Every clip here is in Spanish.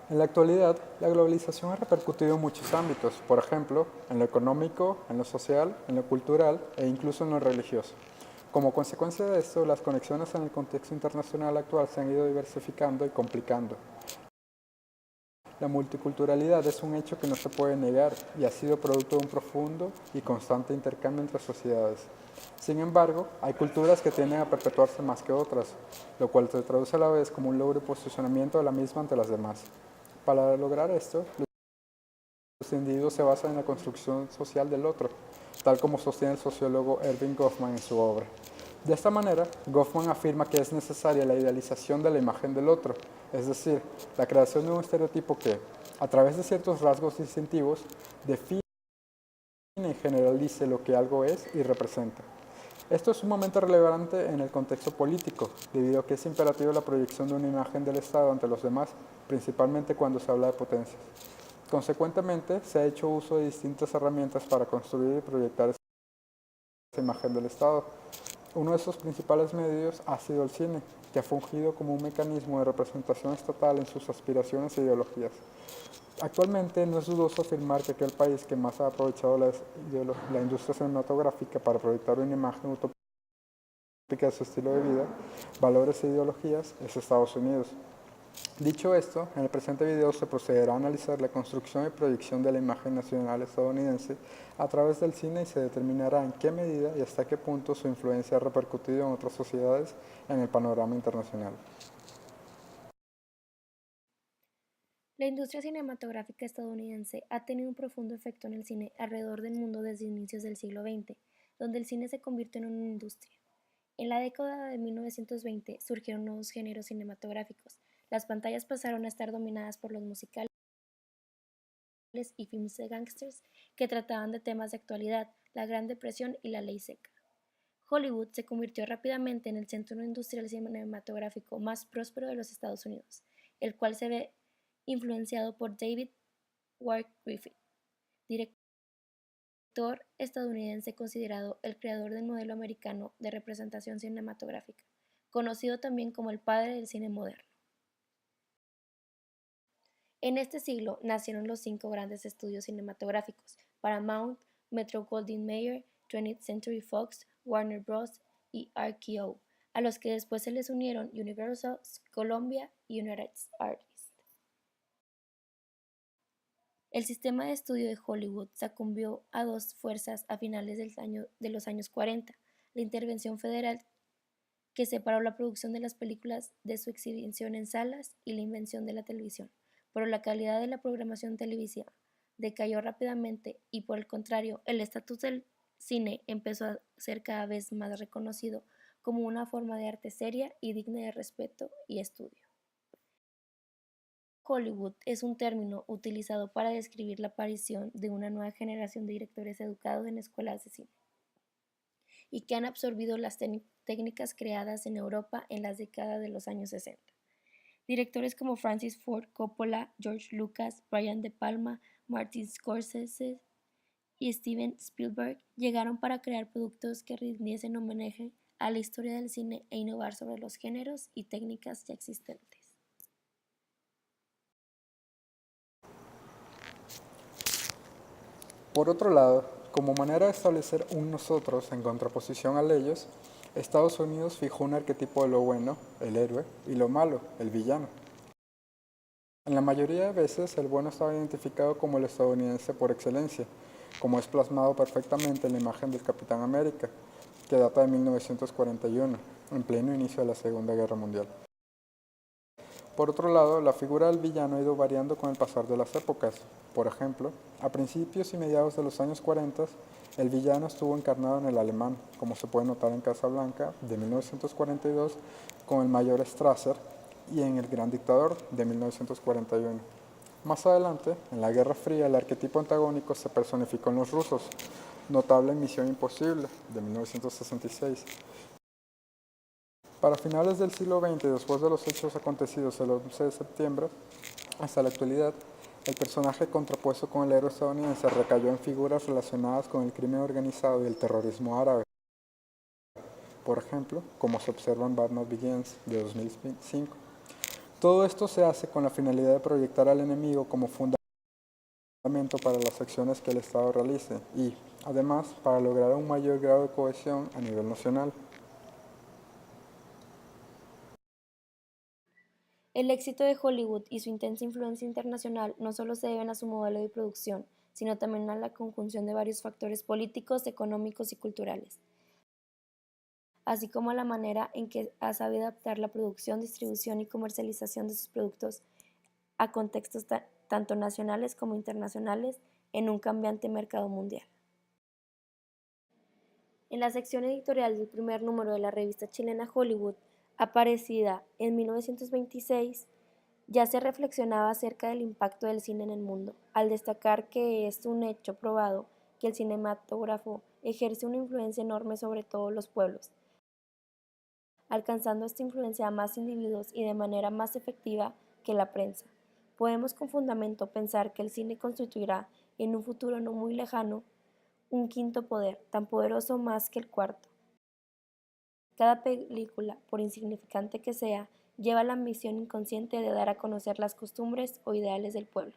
En la actualidad, la globalización ha repercutido en muchos ámbitos, por ejemplo, en lo económico, en lo social, en lo cultural e incluso en lo religioso. Como consecuencia de esto, las conexiones en el contexto internacional actual se han ido diversificando y complicando. La multiculturalidad es un hecho que no se puede negar y ha sido producto de un profundo y constante intercambio entre sociedades. Sin embargo, hay culturas que tienden a perpetuarse más que otras, lo cual se traduce a la vez como un logro y posicionamiento de la misma ante las demás. Para lograr esto, los individuos se basan en la construcción social del otro, tal como sostiene el sociólogo Erving Goffman en su obra. De esta manera, Goffman afirma que es necesaria la idealización de la imagen del otro, es decir, la creación de un estereotipo que, a través de ciertos rasgos distintivos, define y generalice lo que algo es y representa. Esto es sumamente relevante en el contexto político, debido a que es imperativo la proyección de una imagen del Estado ante los demás, principalmente cuando se habla de potencias. Consecuentemente, se ha hecho uso de distintas herramientas para construir y proyectar esa imagen del Estado. Uno de sus principales medios ha sido el cine, que ha fungido como un mecanismo de representación estatal en sus aspiraciones e ideologías. Actualmente no es dudoso afirmar que aquel país que más ha aprovechado la industria cinematográfica para proyectar una imagen utópica de su estilo de vida, valores e ideologías es Estados Unidos. Dicho esto, en el presente video se procederá a analizar la construcción y proyección de la imagen nacional estadounidense a través del cine y se determinará en qué medida y hasta qué punto su influencia ha repercutido en otras sociedades en el panorama internacional. La industria cinematográfica estadounidense ha tenido un profundo efecto en el cine alrededor del mundo desde inicios del siglo XX, donde el cine se convirtió en una industria. En la década de 1920 surgieron nuevos géneros cinematográficos. Las pantallas pasaron a estar dominadas por los musicales y films de gángsters que trataban de temas de actualidad, la Gran Depresión y la ley seca. Hollywood se convirtió rápidamente en el centro industrial cinematográfico más próspero de los Estados Unidos, el cual se ve influenciado por David Wark Griffith, director estadounidense considerado el creador del modelo americano de representación cinematográfica, conocido también como el padre del cine moderno. En este siglo nacieron los 5 grandes estudios cinematográficos: Paramount, Metro-Goldwyn-Mayer, 20th Century Fox, Warner Bros. Y RKO, a los que después se les unieron Universal, Columbia y United Artists. El sistema de estudio de Hollywood sucumbió a dos fuerzas a finales de los años 40: la intervención federal, que separó la producción de las películas de su exhibición en salas, y la invención de la televisión. Pero la calidad de la programación televisiva decayó rápidamente y, por el contrario, el estatus del cine empezó a ser cada vez más reconocido como una forma de arte seria y digna de respeto y estudio. Hollywood es un término utilizado para describir la aparición de una nueva generación de directores educados en escuelas de cine y que han absorbido las técnicas creadas en Europa en las décadas de los años 60. Directores como Francis Ford Coppola, George Lucas, Brian De Palma, Martin Scorsese y Steven Spielberg llegaron para crear productos que rindiesen homenaje a la historia del cine e innovar sobre los géneros y técnicas ya existentes. Por otro lado, como manera de establecer un nosotros en contraposición al ellos, Estados Unidos fijó un arquetipo de lo bueno, el héroe, y lo malo, el villano. En la mayoría de veces, el bueno estaba identificado como el estadounidense por excelencia, como es plasmado perfectamente en la imagen del Capitán América, que data de 1941, en pleno inicio de la Segunda Guerra Mundial. Por otro lado, la figura del villano ha ido variando con el pasar de las épocas. Por ejemplo, a principios y mediados de los años 40, el villano estuvo encarnado en el alemán, como se puede notar en Casablanca, de 1942, con el mayor Strasser, y en El Gran Dictador, de 1941. Más adelante, en la Guerra Fría, el arquetipo antagónico se personificó en los rusos, notable en Misión Imposible, de 1966. Para finales del siglo XX, después de los hechos acontecidos el 11 de septiembre, hasta la actualidad, el personaje contrapuesto con el héroe estadounidense recayó en figuras relacionadas con el crimen organizado y el terrorismo árabe. Por ejemplo, como se observa en Batman Begins de 2005. Todo esto se hace con la finalidad de proyectar al enemigo como fundamento para las acciones que el Estado realice y, además, para lograr un mayor grado de cohesión a nivel nacional. El éxito de Hollywood y su intensa influencia internacional no solo se deben a su modelo de producción, sino también a la conjunción de varios factores políticos, económicos y culturales, así como a la manera en que ha sabido adaptar la producción, distribución y comercialización de sus productos a contextos tanto nacionales como internacionales en un cambiante mercado mundial. En la sección editorial del primer número de la revista chilena Hollywood, aparecida en 1926, ya se reflexionaba acerca del impacto del cine en el mundo, al destacar que es un hecho probado que el cinematógrafo ejerce una influencia enorme sobre todos los pueblos, alcanzando esta influencia a más individuos y de manera más efectiva que la prensa. Podemos con fundamento pensar que el cine constituirá, en un futuro no muy lejano, un quinto poder, tan poderoso más que el cuarto. Cada película, por insignificante que sea, lleva la ambición inconsciente de dar a conocer las costumbres o ideales del pueblo.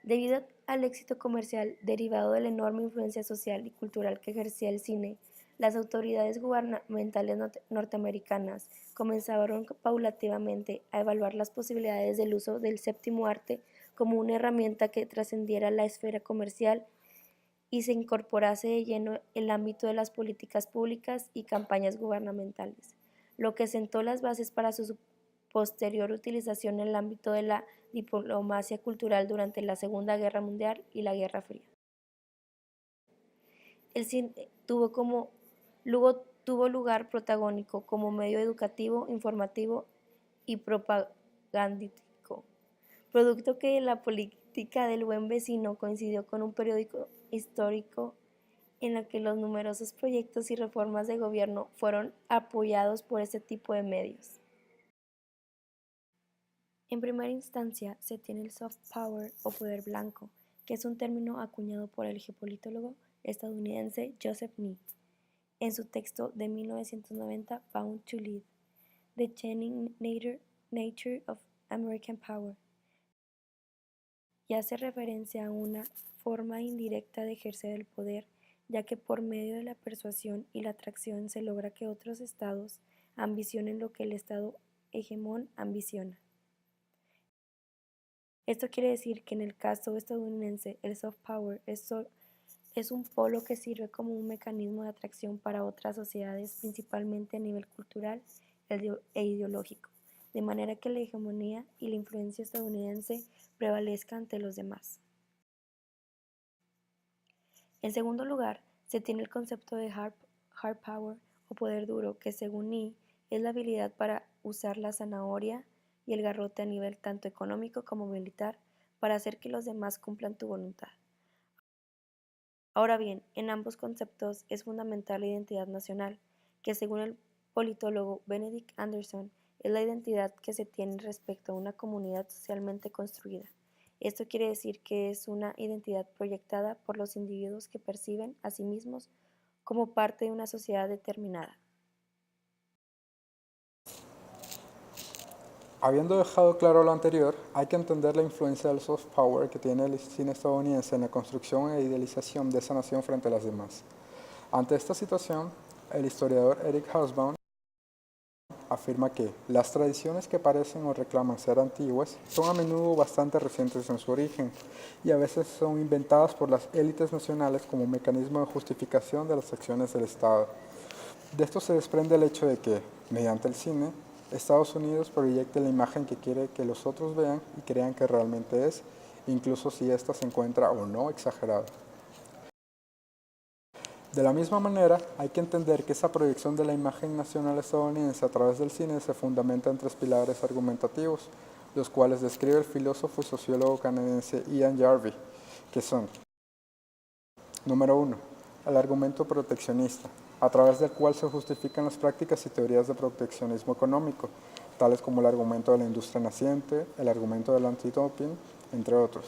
Debido al éxito comercial derivado de la enorme influencia social y cultural que ejercía el cine, las autoridades gubernamentales norteamericanas comenzaron paulativamente a evaluar las posibilidades del uso del séptimo arte como una herramienta que trascendiera la esfera comercial y se incorporase de lleno el ámbito de las políticas públicas y campañas gubernamentales, lo que sentó las bases para su posterior utilización en el ámbito de la diplomacia cultural durante la Segunda Guerra Mundial y la Guerra Fría. El cine tuvo lugar protagónico como medio educativo, informativo y propagandístico, producto que la política del buen vecino coincidió con un periodo histórico en el que los numerosos proyectos y reformas de gobierno fueron apoyados por este tipo de medios. En primera instancia, se tiene el soft power o poder blanco, que es un término acuñado por el geopolítico estadounidense Joseph Nye, en su texto de 1990 Bound to Lead, The Changing Nature of American Power, y hace referencia a una forma indirecta de ejercer el poder, ya que por medio de la persuasión y la atracción se logra que otros estados ambicionen lo que el estado hegemón ambiciona. Esto quiere decir que en el caso estadounidense el soft power es un polo que sirve como un mecanismo de atracción para otras sociedades, principalmente a nivel cultural e ideológico, de manera que la hegemonía y la influencia estadounidense prevalezca ante los demás. En segundo lugar, se tiene el concepto de hard power o poder duro, que según Nye es la habilidad para usar la zanahoria y el garrote a nivel tanto económico como militar para hacer que los demás cumplan tu voluntad. Ahora bien, en ambos conceptos es fundamental la identidad nacional, que según el politólogo Benedict Anderson es la identidad que se tiene respecto a una comunidad socialmente construida. Esto quiere decir que es una identidad proyectada por los individuos que perciben a sí mismos como parte de una sociedad determinada. Habiendo dejado claro lo anterior, hay que entender la influencia del soft power que tiene el cine estadounidense en la construcción e idealización de esa nación frente a las demás. Ante esta situación, el historiador Eric Hobsbawm afirma que las tradiciones que parecen o reclaman ser antiguas son a menudo bastante recientes en su origen y a veces son inventadas por las élites nacionales como mecanismo de justificación de las acciones del Estado. De esto se desprende el hecho de que, mediante el cine, Estados Unidos proyecte la imagen que quiere que los otros vean y crean que realmente es, incluso si ésta se encuentra o no exagerada. De la misma manera, hay que entender que esa proyección de la imagen nacional estadounidense a través del cine se fundamenta en tres pilares argumentativos, los cuales describe el filósofo y sociólogo canadiense Ian Jarvey, que son: número 1. El argumento proteccionista, a través del cual se justifican las prácticas y teorías de proteccionismo económico, tales como el argumento de la industria naciente, el argumento del antidoping, entre otros.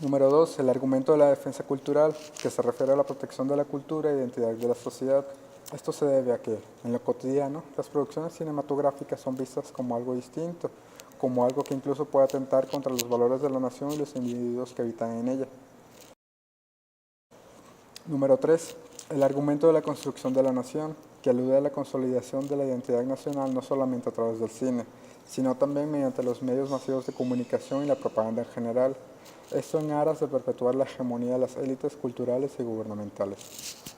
Número 2. El argumento de la defensa cultural, que se refiere a la protección de la cultura e identidad de la sociedad. Esto se debe a que, en lo cotidiano, las producciones cinematográficas son vistas como algo distinto, como algo que incluso puede atentar contra los valores de la nación y los individuos que habitan en ella. Número 3. El argumento de la construcción de la nación, que alude a la consolidación de la identidad nacional no solamente a través del cine, sino también mediante los medios masivos de comunicación y la propaganda en general. Esto en aras de perpetuar la hegemonía de las élites culturales y gubernamentales.